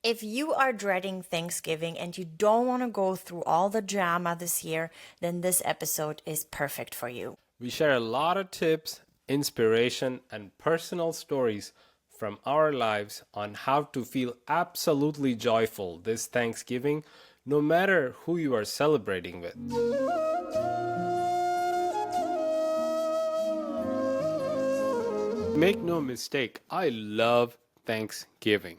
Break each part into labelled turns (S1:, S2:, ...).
S1: If you are dreading Thanksgiving and you don't want to go through all the drama this year, then this episode is perfect for you.
S2: We share a lot of tips, inspiration, and personal stories from our lives on how to feel absolutely joyful this Thanksgiving, no matter who you are celebrating with. Make no mistake, I love Thanksgiving.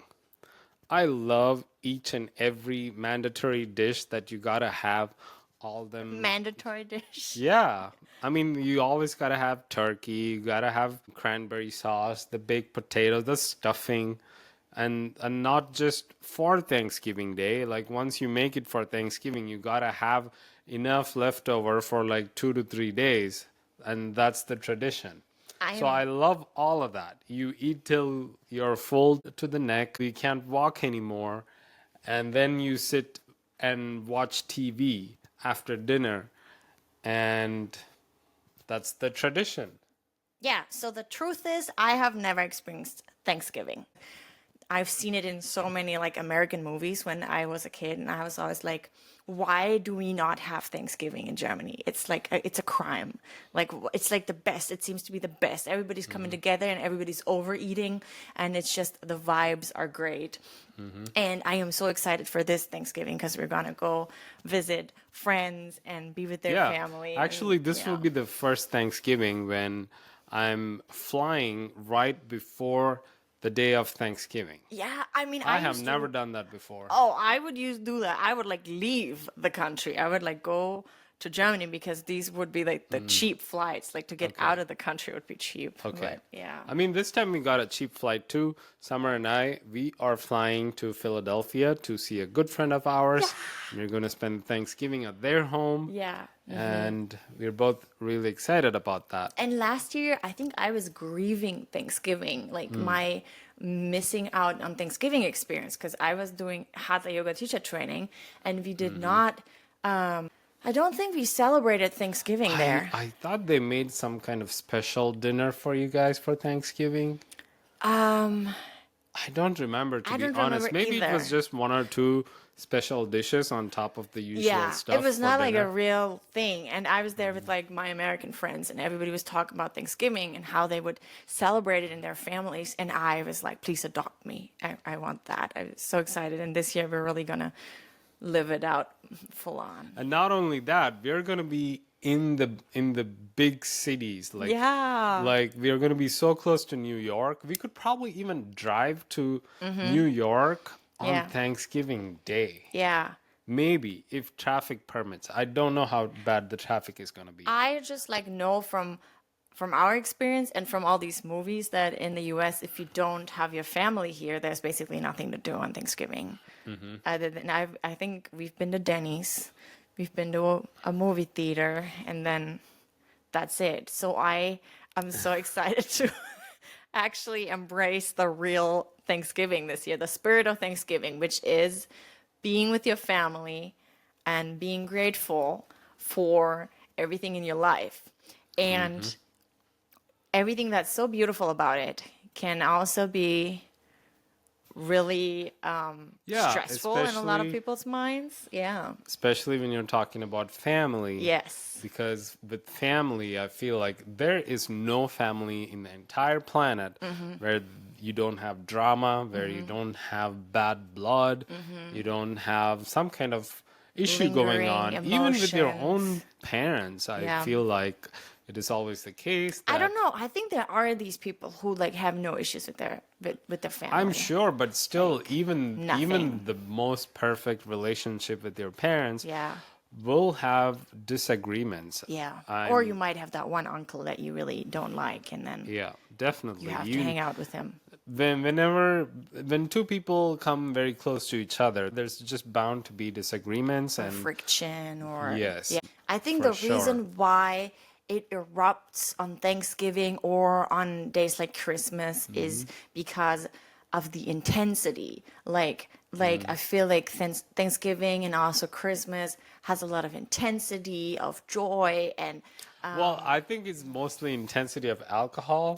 S2: I love each and every mandatory dish that you gotta have. All them
S1: Mandatory dish.
S2: Yeah. I mean, you always gotta have turkey, you gotta have cranberry sauce, the baked potato, the stuffing, and not just for Thanksgiving Day. Like once you make it for Thanksgiving, you gotta have enough leftover for like 2 to 3 days, and that's the tradition. So I love all of that. You eat till you're full to the neck, you can't walk anymore, and then you sit and watch TV after dinner, and that's the tradition.
S1: Yeah, so the truth is, I have never experienced Thanksgiving. I've seen it in so many like American movies when I was a kid, and I was always like, why do we not have Thanksgiving in Germany? It's like it's a crime. Like it's like the best. It seems to be the best. Everybody's coming together and everybody's overeating, and it's just the vibes are great. And I am so excited for this Thanksgiving because we're gonna go visit friends and be with their family.
S2: Actually,
S1: and,
S2: this will be the first Thanksgiving when I'm flying right before the day of Thanksgiving.
S1: Yeah, I mean,
S2: I have never done that before.
S1: Oh, I would do that. I would like leave the country. I would like go to Germany because these would be like the cheap flights. Like to get out of the country would be cheap.
S2: Okay.
S1: But, yeah.
S2: I mean, this time we got a cheap flight too. Summer and I, we are flying to Philadelphia to see a good friend of ours. We're going to spend Thanksgiving at their home.
S1: Yeah.
S2: And we're both really excited about that.
S1: And last year, I think I was grieving Thanksgiving, like my missing out on Thanksgiving experience because I was doing Hatha Yoga teacher training and we did not, I don't think we celebrated Thanksgiving there.
S2: I thought they made some kind of special dinner for you guys for Thanksgiving. I don't remember, to
S1: I
S2: be
S1: don't
S2: honest.
S1: remember
S2: Maybe it was
S1: either.
S2: just one or two special dishes on top of the usual
S1: Yeah,
S2: stuff.
S1: it was
S2: for
S1: not like a
S2: dinner.
S1: real thing. And I was there with like my American friends, and everybody was talking about Thanksgiving and how they would celebrate it in their families. And I was like, please adopt me. I want that. I was so excited. And this year we're really going to live it out full on.
S2: And not only that, we're gonna be in the big cities. Like
S1: Yeah.
S2: like we are gonna be so close to New York. We could probably even drive to New York on
S1: Yeah.
S2: Thanksgiving Day.
S1: Yeah.
S2: Maybe if traffic permits. I don't know how bad the traffic is gonna be.
S1: I just like know from our experience and from all these movies that in the US, if you don't have your family here, there's basically nothing to do on Thanksgiving. Other than I think we've been to Denny's, we've been to a movie theater, and then that's it. So I am so excited to actually embrace the real Thanksgiving this year, the spirit of Thanksgiving, which is being with your family and being grateful for everything in your life. And everything that's so beautiful about it can also be really stressful in a lot of
S2: especially-
S1: people's minds. Yeah.
S2: Especially when you're talking about family.
S1: Yes.
S2: Because with family, I feel like there is no family in the entire planet where you don't have drama, where you don't have bad blood, you don't have some kind of issue going
S1: Lingering
S2: on. Even with your own
S1: emotions.
S2: parents, I
S1: Yeah.
S2: feel like it is always the case.
S1: I
S2: that-
S1: don't know. I think there are these people who like have no issues with their family.
S2: I'm sure, but still, even
S1: nothing.
S2: the most perfect relationship with your parents
S1: Yeah.
S2: will have disagreements.
S1: Yeah.
S2: I'm-
S1: Or you might have that one uncle that you really don't like, and then
S2: Yeah, definitely.
S1: you have to hang out with him.
S2: When two people come very close to each other, there's just bound to be disagreements and
S1: Friction or
S2: Yes,
S1: yeah. I think
S2: for
S1: the reason
S2: sure.
S1: why it erupts on Thanksgiving or on days like Christmas is because of the intensity. Like I feel like Thanksgiving and also Christmas has a lot of intensity of joy and
S2: well, I think it's mostly intensity of alcohol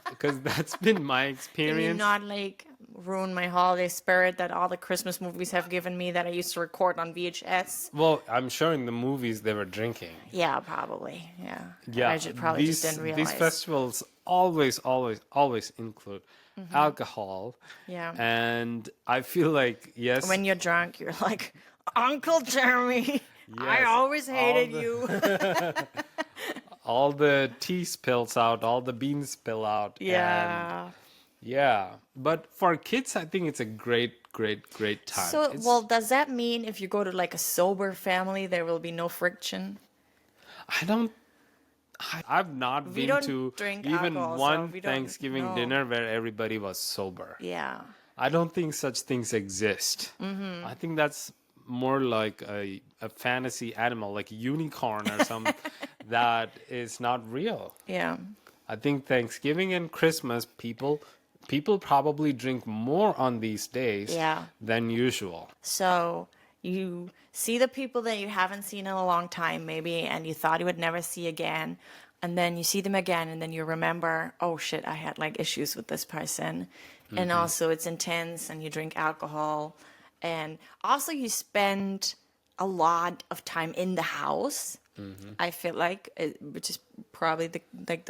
S2: because that's been my
S1: can you
S2: experience.
S1: not like ruin my holiday spirit that all the Christmas movies have given me that I used to record on VHS.
S2: Well, I'm sure in the movies they were drinking.
S1: Yeah, probably. Yeah.
S2: Yeah,
S1: I probably just didn't realize.
S2: these festivals always include alcohol.
S1: Yeah.
S2: And I feel like, yes,
S1: When you're drunk, you're like, Uncle Jeremy, I
S2: Yes,
S1: always hated you.
S2: all the tea spills out, all the beans spill out. And
S1: Yeah.
S2: yeah. But for kids, I think it's a great time.
S1: So,
S2: It's-
S1: well, does that mean if you go to like a sober family, there will be no friction?
S2: I've not
S1: We
S2: been
S1: don't
S2: to
S1: drink
S2: even
S1: alcohol, so
S2: one
S1: we don't
S2: Thanksgiving
S1: know.
S2: dinner where everybody was sober.
S1: Yeah.
S2: I don't think such things exist. I think that's more like a fantasy animal, like a unicorn or something that is not real.
S1: Yeah.
S2: I think Thanksgiving and Christmas, people probably drink more on these days
S1: Yeah.
S2: than usual.
S1: So you see the people that you haven't seen in a long time, maybe, and you thought you would never see again. And then you see them again, and then you remember, oh shit, I had like issues with this person. And also it's intense, and you drink alcohol. And also you spend a lot of time in the house. I feel like, which is probably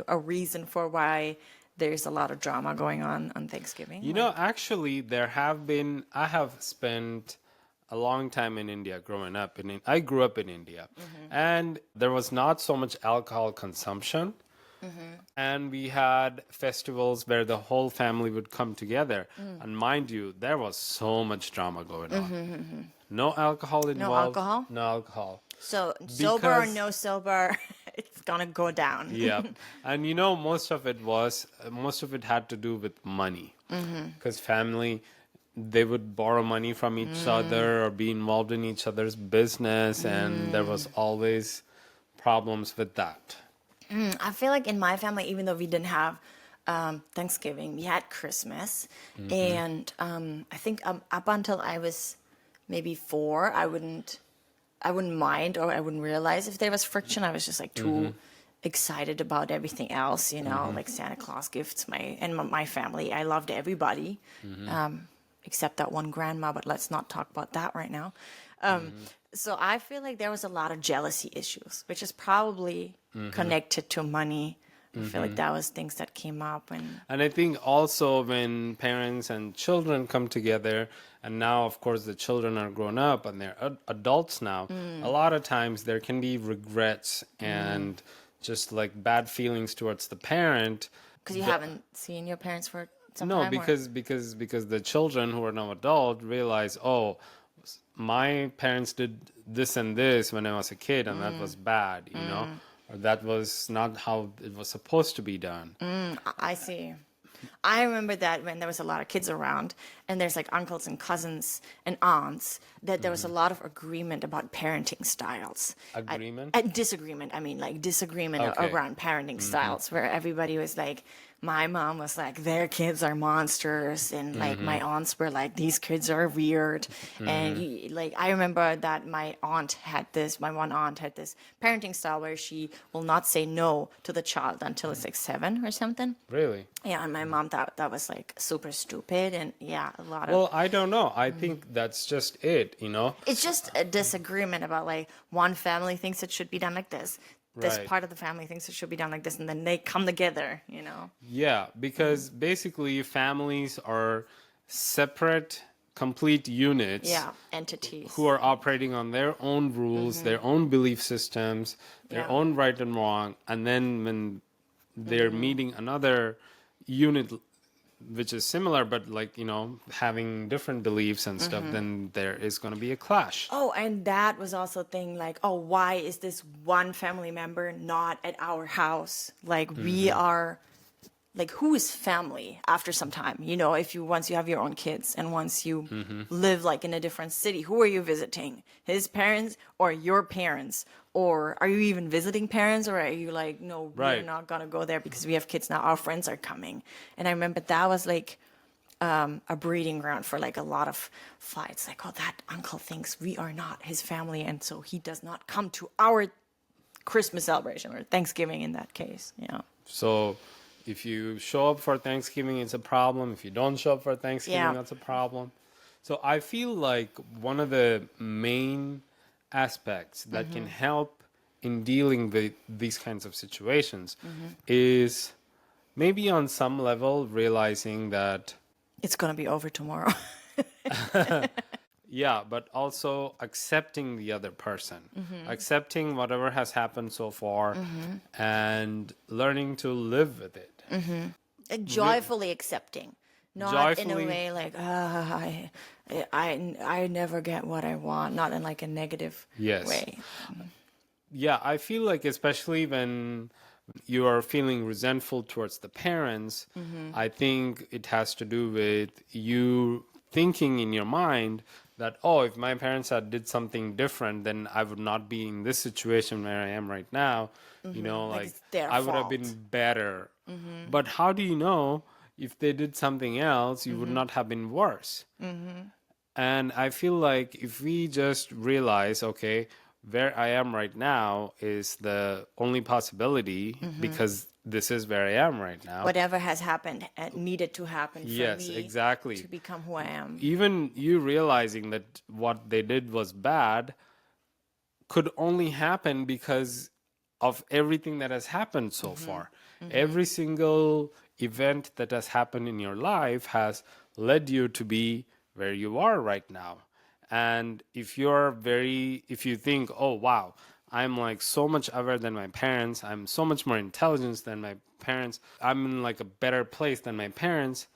S1: a reason for why there's a lot of drama going on Thanksgiving.
S2: You know, actually, I have spent a long time in India growing up. I grew up in India, and there was not so much alcohol consumption. And we had festivals where the whole family would come together. And mind you, there was so much drama going on. No alcohol involved.
S1: alcohol?
S2: No alcohol.
S1: So sober or
S2: Because-
S1: no sober, it's gonna go down.
S2: Yeah. And you know, most of it had to do with money. Because family, they would borrow money from each other or be involved in each other's business. And there was always problems with that.
S1: I feel like in my family, even though we didn't have Thanksgiving, we had Christmas, and I think up until I was maybe 4, I wouldn't mind, or I wouldn't realize if there was friction. I was just like too excited about everything else, like Santa Claus gifts. My family, I loved everybody, except that one grandma. But let's not talk about that right now. So I feel like there was a lot of jealousy issues, which is probably connected to money. I feel like that was things that came up.
S2: And I think also when parents and children come together, and now, of course, the children are grown up and they're adults now, a lot of times there can be regrets and just like bad feelings towards the parent.
S1: Because you haven't seen your parents for some
S2: No,
S1: time?
S2: because the children who are now adult realize, oh, my parents did this and this when I was a kid, and that was bad, or that was not how it was supposed to be done.
S1: I see. I remember that when there was a lot of kids around, and there's like uncles and cousins and aunts, that there was a lot of agreement about parenting styles.
S2: Agreement?
S1: Disagreement. I mean, like disagreement
S2: Okay.
S1: around parenting styles, where everybody was like, my mom was like, their kids are monsters, and like my aunts were like, these kids are weird. And like I remember that my one aunt had this parenting style where she will not say no to the child until it's like 7 or something.
S2: Really?
S1: Yeah, and my mom thought that was like super stupid, and yeah, a lot of.
S2: Well, I don't know. I think that's just it,
S1: It's just a disagreement about like one family thinks it should be done like this. This
S2: Right.
S1: part of the family thinks it should be done like this, and then they come together,
S2: Yeah, because basically families are separate, complete units.
S1: Yeah, entities.
S2: Who are operating on their own rules, their own belief systems, their
S1: Yeah.
S2: own right and wrong, and then when they're meeting another unit which is similar but like having different beliefs and stuff, then there is going to be a clash.
S1: Oh, and that was also a thing like, oh, why is this one family member not at our house? Like we are, like who is family after some time? Once you have your own kids and once you live like in a different city, who are you visiting? His parents or your parents? Or are you even visiting parents, or are you like, no, we're
S2: Right.
S1: not gonna go there because we have kids now, our friends are coming? And I remember that was like a breeding ground for like a lot of fights. Like, oh, that uncle thinks we are not his family, and so he does not come to our Christmas celebration or Thanksgiving in that case.
S2: So If you show up for Thanksgiving, it's a problem. If you don't show up for Thanksgiving,
S1: Yeah.
S2: that's a problem. So I feel like one of the main aspects that can help in dealing with these kinds of situations is maybe on some level realizing that,
S1: It's gonna be over tomorrow.
S2: yeah, but also accepting the other person, accepting whatever has happened so far, and learning to live with it.
S1: Joyfully accepting, not in a
S2: Joyfully,
S1: way like I never get what I want, not in like a negative
S2: yes.
S1: way.
S2: Yeah, I feel like especially when you are feeling resentful towards the parents, I think it has to do with you thinking in your mind that, oh, if my parents had did something different, then I would not be in this situation where I am right now. You know,
S1: Like
S2: like
S1: it's their
S2: I would have
S1: fault.
S2: been better. But how do you know if they did something else, you would not have been worse? And I feel like if we just realize, okay, where I am right now is the only possibility because this is where I am right now.
S1: Whatever has happened needed to happen for
S2: Yes,
S1: me
S2: exactly.
S1: to become who I am.
S2: Even you realizing that what they did was bad could only happen because of everything that has happened so far. Every single event that has happened in your life has led you to be where you are right now. And if you think, oh, wow, I'm like so much aware than my parents, I'm so much more intelligent than my parents, I'm in like a better place than my parents,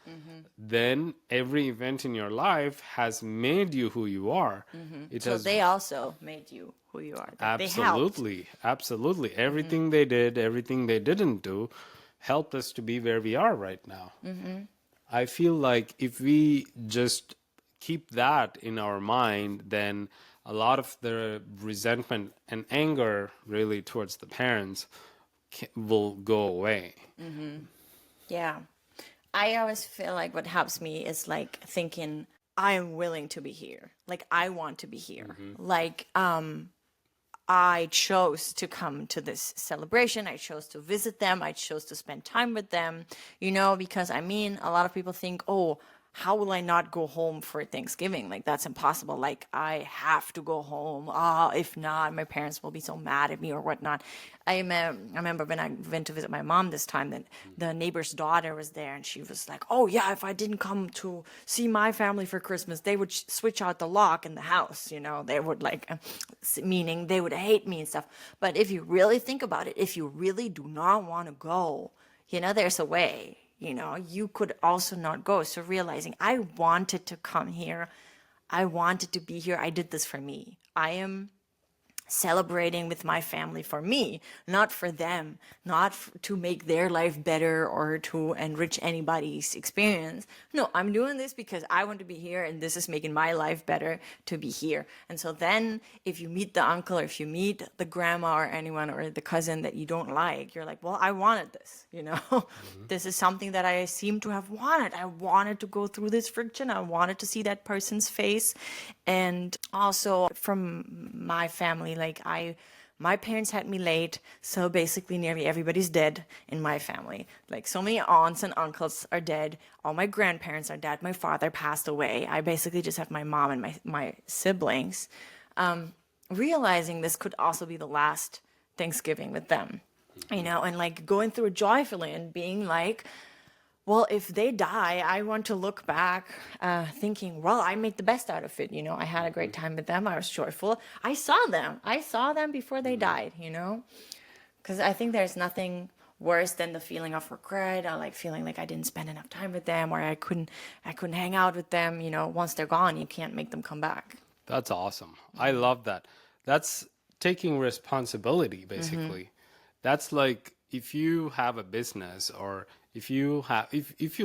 S2: then every event in your life has made you who you are. It
S1: So
S2: has
S1: they also made you who you are. Like, they helped.
S2: absolutely. Everything they did, everything they didn't do helped us to be where we are right now. I feel like if we just keep that in our mind, then a lot of the resentment and anger really towards the parents will go away.
S1: Yeah. I always feel like what helps me is like thinking I am willing to be here. Like I want to be here. Like I chose to come to this celebration. I chose to visit them. I chose to spend time with them, because I mean, a lot of people think, oh, how will I not go home for Thanksgiving? Like, that's impossible. Like, I have to go home. If not, my parents will be so mad at me or whatnot. I remember when I went to visit my mom this time, that the neighbor's daughter was there, and she was like, oh, yeah, if I didn't come to see my family for Christmas, they would switch out the lock in the house. They would meaning they would hate me and stuff. But if you really think about it, if you really do not want to go, there's a way. You could also not go. So realizing I wanted to come here, I wanted to be here. I did this for me. I am celebrating with my family for me, not for them, not to make their life better or to enrich anybody's experience. No, I'm doing this because I want to be here, and this is making my life better to be here. And so then if you meet the uncle, or if you meet the grandma or anyone or the cousin that you don't like, you're like, well, I wanted this, This is something that I seem to have wanted. I wanted to go through this friction. I wanted to see that person's face. And also from my family, my parents had me late, so basically nearly everybody's dead in my family. Like, so many aunts and uncles are dead. All my grandparents are dead. My father passed away. I basically just have my mom and my siblings. Realizing this could also be the last Thanksgiving with them, and like going through it joyfully and being like, well, if they die, I want to look back thinking, well, I made the best out of it. I had a great time with them. I was joyful. I saw them before they died, because I think there's nothing worse than the feeling of regret, or like feeling like I didn't spend enough time with them, or I couldn't hang out with them. Once they're gone, you can't make them come back.
S2: That's awesome. I love that. That's taking responsibility, basically. That's like if you have a business, or if you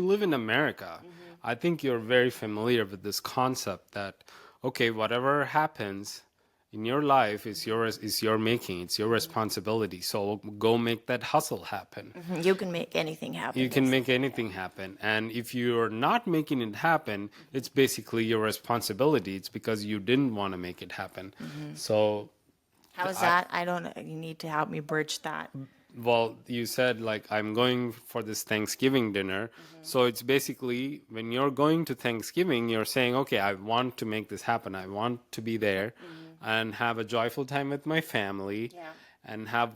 S2: live in America, I think you're very familiar with this concept that, okay, whatever happens in your life is your making. It's your responsibility. So go make that hustle happen.
S1: You can make anything happen.
S2: You can make anything happen. And if you're not making it happen, it's basically your responsibility. It's because you didn't want to make it happen. So
S1: how is that? I don't know. You need to help me bridge that.
S2: Well, you said like I'm going for this Thanksgiving dinner. So it's basically when you're going to Thanksgiving, you're saying, okay, I want to make this happen. I want to be there and have a joyful time with my family
S1: Yeah.
S2: and have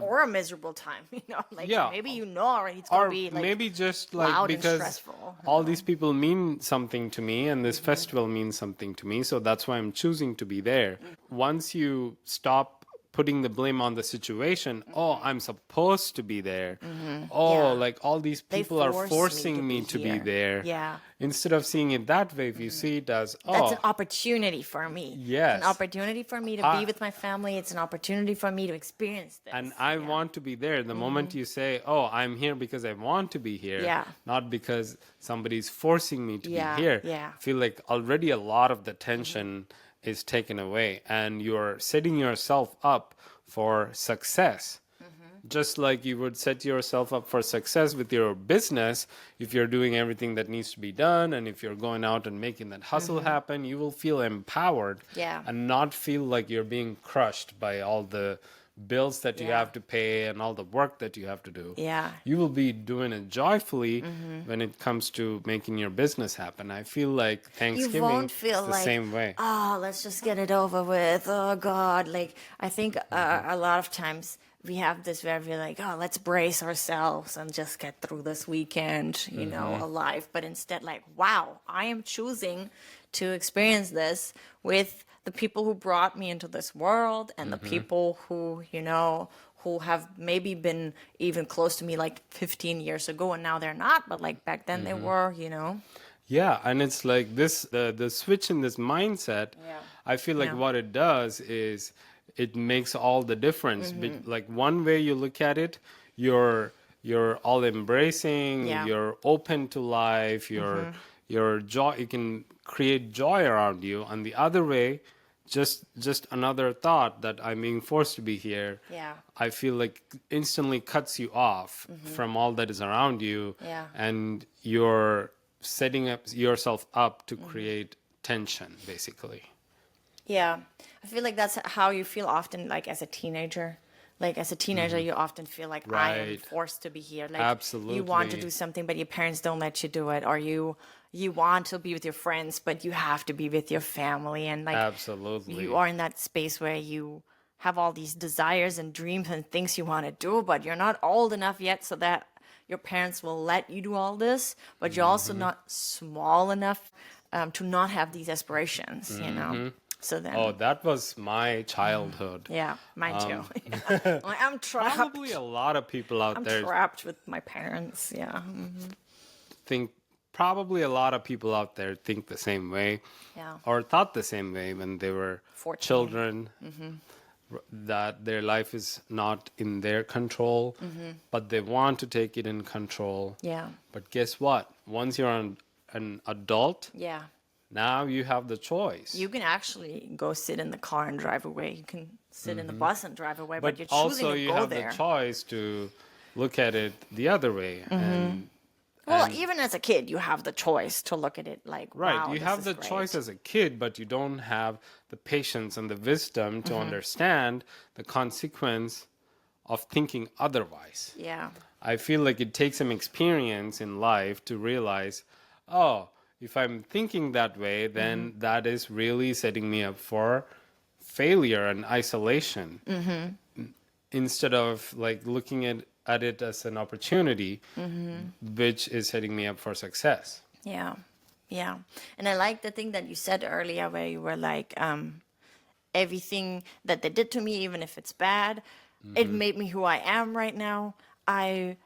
S1: Or a miserable time, like
S2: yeah,
S1: maybe already it's gonna
S2: or
S1: be like
S2: maybe just like
S1: loud and
S2: because
S1: stressful.
S2: all these people mean something to me and this festival means something to me, so that's why I'm choosing to be there. Once you stop putting the blame on the situation, oh, I'm supposed to be there, oh,
S1: Yeah.
S2: like all these
S1: They
S2: people are
S1: force
S2: forcing me to be
S1: here.
S2: there.
S1: Yeah.
S2: Instead of seeing it that way, if you see it as,
S1: That's
S2: oh,
S1: an opportunity for me. It's
S2: yes,
S1: an opportunity for me to be with my family. It's an opportunity for me to experience this.
S2: and I want to be there. The moment you say, oh, I'm here because I want to be here,
S1: Yeah.
S2: not because somebody's forcing me to
S1: Yeah,
S2: be here,
S1: yeah.
S2: I feel like already a lot of the tension is taken away and you're setting yourself up for success. Just like you would set yourself up for success with your business, if you're doing everything that needs to be done and if you're going out and making that hustle happen, you will feel empowered
S1: Yeah.
S2: and not feel like you're being crushed by all the bills that you
S1: Yeah.
S2: have to pay and all the work that you have to do.
S1: Yeah.
S2: You will be doing it joyfully when it comes to making your business happen. I feel like Thanksgiving
S1: won't feel
S2: is the
S1: like,
S2: same way.
S1: oh, let's just get it over with. Oh, God. Like, I think a lot of times we have this where we're like, oh, let's brace ourselves and just get through this weekend, alive. But instead, like, wow, I am choosing to experience this with the people who brought me into this world and the people who, who have maybe been even close to me like 15 years ago and now they're not, but like back then they were.
S2: Yeah, and it's like this the switch in this mindset.
S1: Yeah.
S2: I feel like
S1: Yeah.
S2: what it does is it makes all the difference. Like one way you look at it, you're all embracing,
S1: Yeah.
S2: you're open to life, you're joy, you can create joy around you. And the other way, just another thought that I'm being forced to be here.
S1: Yeah.
S2: I feel like instantly cuts you off from all that is around you.
S1: Yeah.
S2: And you're setting up yourself up to create tension, basically.
S1: Yeah, I feel like that's how you feel often, like as a teenager. Like as a teenager, you often feel like I am
S2: Right.
S1: forced to be here. Like you want to
S2: Absolutely.
S1: do something, but your parents don't let you do it, or you want to be with your friends, but you have to be with your family, and like
S2: Absolutely.
S1: you are in that space where you have all these desires and dreams and things you want to do, but you're not old enough yet so that your parents will let you do all this, but you're also not small enough to not have these aspirations. So then,
S2: Oh, that was my childhood.
S1: yeah, mine too. Yeah. Like, I'm trapped.
S2: Probably a lot of people out
S1: I'm
S2: there
S1: trapped with my parents. Yeah.
S2: think, probably a lot of people out there think the same way
S1: Yeah.
S2: or thought the same way when they were
S1: 14.
S2: children, that their life is not in their control, but they want to take it in control.
S1: Yeah.
S2: But guess what? Once you're an adult,
S1: Yeah.
S2: now you have the choice.
S1: You can actually go sit in the car and drive away. You can sit in the bus and drive away, but
S2: but
S1: you're choosing
S2: also
S1: to
S2: you
S1: go
S2: have
S1: there.
S2: the choice to look at it the other way. And
S1: Well, even as a kid, you have the choice to look at it like,
S2: right,
S1: wow,
S2: you
S1: this
S2: have
S1: is
S2: the
S1: great.
S2: choice as a kid, but you don't have the patience and the wisdom to understand the consequence of thinking otherwise.
S1: Yeah.
S2: I feel like it takes some experience in life to realize, oh, if I'm thinking that way, then that is really setting me up for failure and isolation. Instead of like looking at it as an opportunity, which is setting me up for success.
S1: Yeah. Yeah. And I like the thing that you said earlier where you were like, everything that they did to me, even if it's bad, it made me who I am right now. I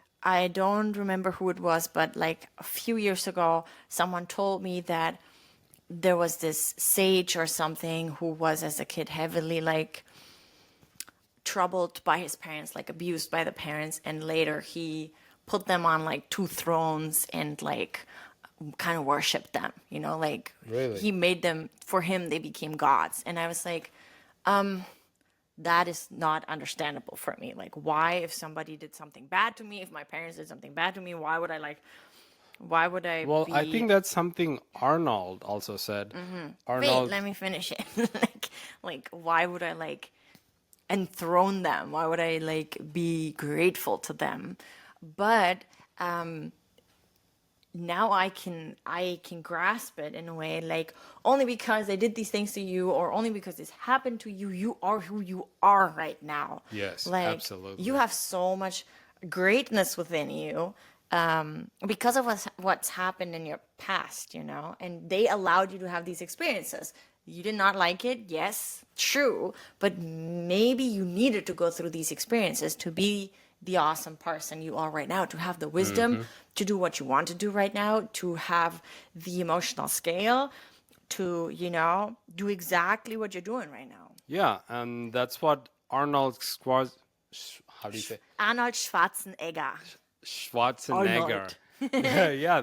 S1: don't remember who it was, but like a few years ago, someone told me that there was this sage or something who was as a kid heavily like troubled by his parents, like abused by the parents, and later he put them on like two thrones and like kind of worshiped them, like
S2: Really?
S1: he made them, for him they became gods. And I was like, that is not understandable for me. Like, why, if somebody did something bad to me, if my parents did something bad to me, why would I
S2: Well,
S1: be...
S2: I think that's something Arnold also said.
S1: Wait,
S2: Arnold,
S1: let me finish it. Like, why would I enthrone them? Why would I like be grateful to them? But now I can grasp it in a way, like, only because they did these things to you, or only because this happened to you, you are who you are right now.
S2: Yes,
S1: Like,
S2: absolutely.
S1: you have so much greatness within you, because of what's happened in your past, and they allowed you to have these experiences. You did not like it, yes, true, but maybe you needed to go through these experiences to be the awesome person you are right now, to have the wisdom to do what you want to do right now, to have the emotional scale to, do exactly what you're doing right now.
S2: Yeah, and that's what Arnold how do you say?
S1: Arnold Schwarzenegger.
S2: Schwarzenegger.
S1: Arnold.
S2: Yeah,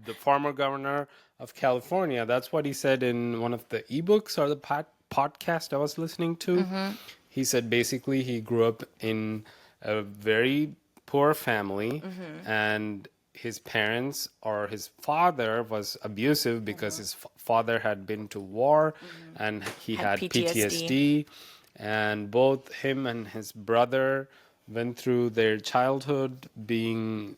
S2: the former governor of California. That's what he said in one of the ebooks or the podcast I was listening to. He said basically he grew up in a very poor family, and his parents or his father was abusive because his father had been to war and he had PTSD, and both him and his brother went through their childhood being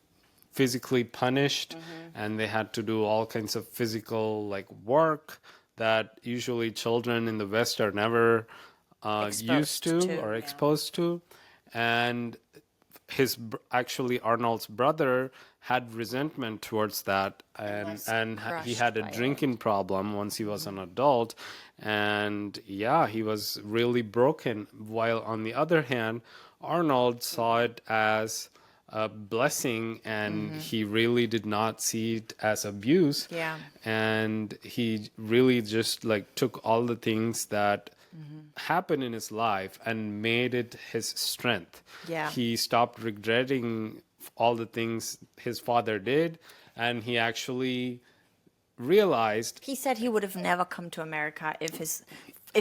S2: physically punished, and they had to do all kinds of physical like work that usually children in the West are never used to or exposed to. And actually Arnold's brother had resentment towards that, and he had a drinking problem once he was an adult, and yeah, he was really broken. While on the other hand, Arnold saw it as a blessing, and he really did not see it as abuse.
S1: Yeah.
S2: And he really just like took all the things that happened in his life and made it his strength.
S1: Yeah.
S2: He stopped regretting all the things his father did, and he actually realized.
S1: He said he would have never come to America if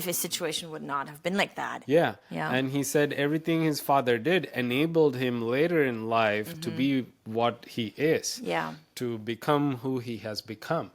S1: his situation would not have been like that.
S2: Yeah.
S1: Yeah.
S2: And he said everything his father did enabled him later in life to be what he is.
S1: Yeah.
S2: To become who he has become.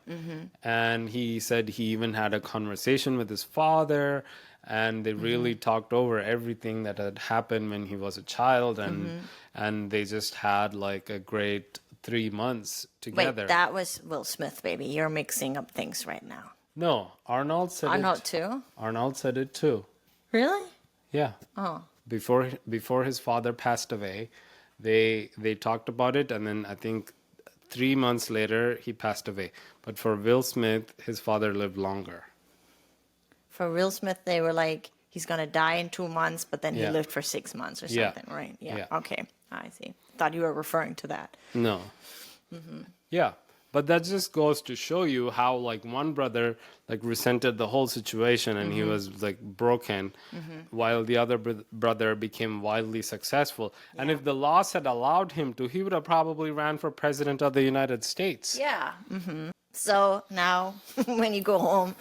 S2: And he said he even had a conversation with his father, and they really talked over everything that had happened when he was a child, and they just had like a great 3 months together.
S1: Wait, that was Will Smith, baby. You're mixing up things right now.
S2: No, Arnold said
S1: Arnold
S2: it.
S1: too?
S2: Arnold said it too.
S1: Really?
S2: Yeah.
S1: Oh.
S2: Before his father passed away, they talked about it, and then I think 3 months later he passed away. But for Will Smith, his father lived longer.
S1: For Will Smith, they were like, he's going to die in 2 months, but then he
S2: Yeah.
S1: lived for 6 months or
S2: Yeah.
S1: something, right? Yeah.
S2: Yeah.
S1: Okay. I see. Thought you were referring to that.
S2: No. Yeah. But that just goes to show you how like one brother like resented the whole situation, and he was like broken, while the other brother became wildly successful. And if the laws had allowed him to, he would have probably ran for president of the United States.
S1: Yeah. So now when you go home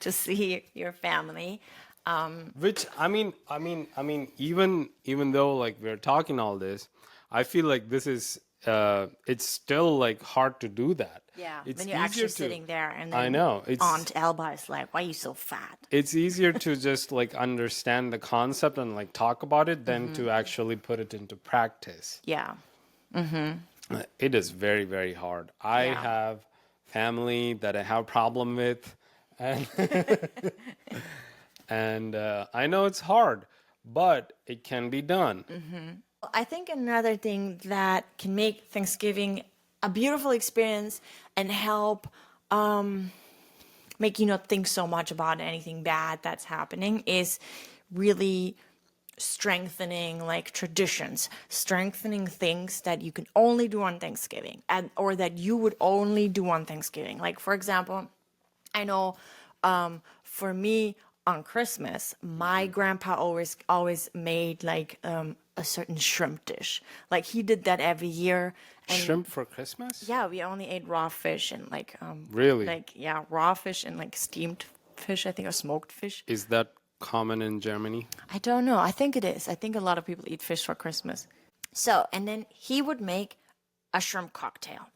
S1: to see your family,
S2: Which I mean, even though like we're talking all this, I feel like this is it's still like hard to do that.
S1: yeah,
S2: It's
S1: when you're
S2: easier
S1: actually
S2: to,
S1: sitting there and then
S2: I know it's
S1: Aunt Elba is like, why are you so fat?
S2: it's easier to just like understand the concept and like talk about it than to actually put it into practice.
S1: Yeah.
S2: It is very, very hard. I
S1: Yeah.
S2: have family that I have problem with, and and I know it's hard, but it can be done.
S1: I think another thing that can make Thanksgiving a beautiful experience and help make you not think so much about anything bad that's happening is really strengthening like traditions, strengthening things that you can only do on Thanksgiving, and or that you would only do on Thanksgiving. Like, for example, I know for me on Christmas, my grandpa always made like a certain shrimp dish. Like, he did that every year. And
S2: Shrimp for Christmas?
S1: yeah, we only ate raw fish and like
S2: Really?
S1: like, yeah, raw fish and like steamed fish, I think, or smoked fish.
S2: Is that common in Germany?
S1: I don't know. I think it is. I think a lot of people eat fish for Christmas. So, and then he would make a shrimp cocktail.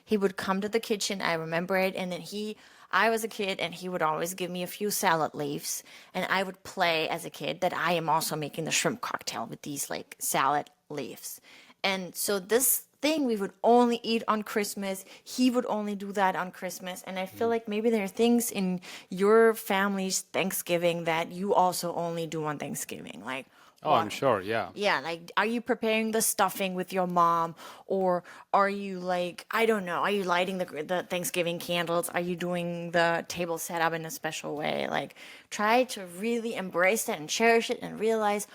S1: He would come to the kitchen, I remember it, and then he I was a kid and he would always give me a few salad leaves, and I would play as a kid that I am also making the shrimp cocktail with these like salad leaves. And so this thing we would only eat on Christmas. He would only do that on Christmas. And I feel like maybe there are things in your family's Thanksgiving that you also only do on Thanksgiving. Like,
S2: Oh, I'm sure. Yeah.
S1: yeah, like, are you preparing the stuffing with your mom? Or are you like, I don't know, are you lighting the Thanksgiving candles? Are you doing the table setup in a special way? Like, try to really embrace that and cherish it and realize,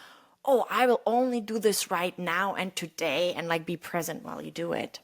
S1: oh, I will only do this right now and today, and like be present while you do it.